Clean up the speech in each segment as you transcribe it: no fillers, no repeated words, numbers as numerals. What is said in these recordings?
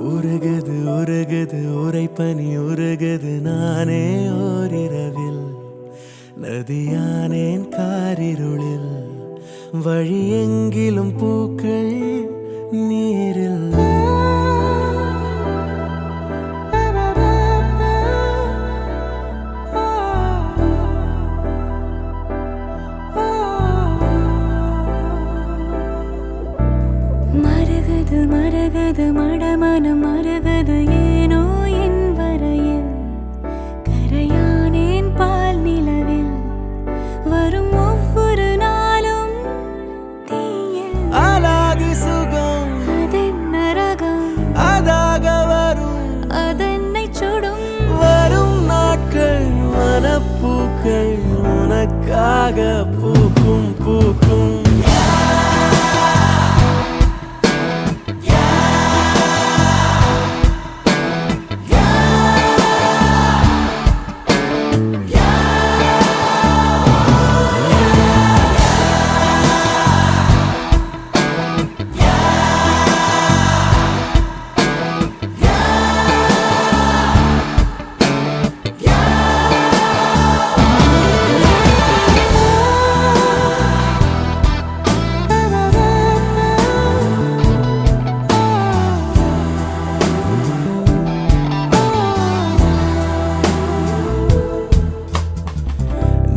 உருகுது உருகுது உரைப்பனி உருகுது நானே ஓரிரவில் நதியானேன் காரிருளில் வழி எங்கிலும் பூக்கள் நீரில் மரகது மரகது மடமனம் மரகது ஏனோ என் வரையில் கரையானேன் பால் நிலவில் வரும் ஒவ்வொரு நாளும் தீயில் அலாதி சுகம் அதென்ன ரகம் அதாக வரும் அதென்னை சுடும் வரும் நாட்கள் மனப்பூக்கள் உனக்காக பூக்கும் பூக்கும்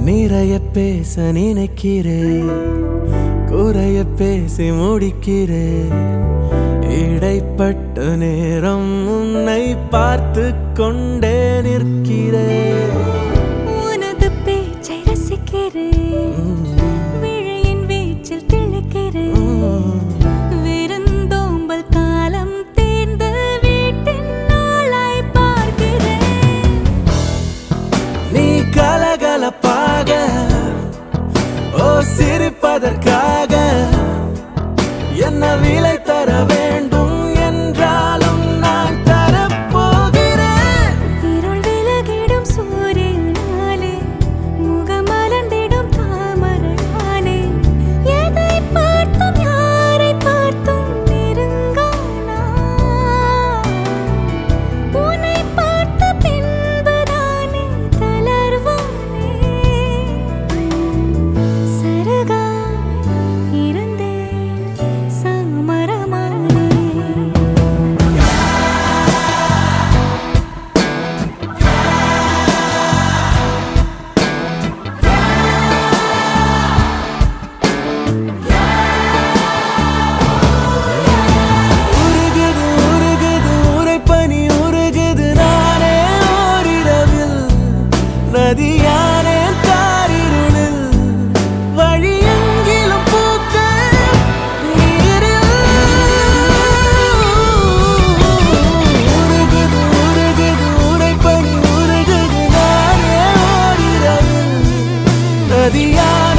நிறைய பேச நினைக்கிறேன் குறைய பேசி முடிக்கிறேன் இடைப்பட்ட நேரம் உன்னை பார்த்து கொண்டே நிற்கிறேன் உனது பேச்சை ரசிக்கிறேன் விழியின் வீச்சில் திளைக்கிறேன் விருந்தோம்பல் காலம் தேர்ந்து வீட்டின் நாளாய் பார்க்கிறேன் நீ கலகலப்பாக ஓ சிரிப்பதற்காக என்ன விலை தர வேண்டும் என்றாலும் நான் தரப்போகிறேன் இருள் விலகிடும் சூரியனாலே முகமலர்ந்திடும் தாமரையானே எதை பார்த்தும் யாரை பார்த்தும் நெருங்கானா உன்னை பார்த்த பின்புதானே தளர்வானே சருகாய் இருந்தேன் சாமரமானே உருகுது உருகுது உரைப்பனி உருகுது நானே ஓரிரவில் நதியானே காரிருளில் வழி எங்கிலும் பூக்கள் நீரில் உருகுது உருகுது உரைப்பனி உருகுது நானே ஓரிரவில் நதியானே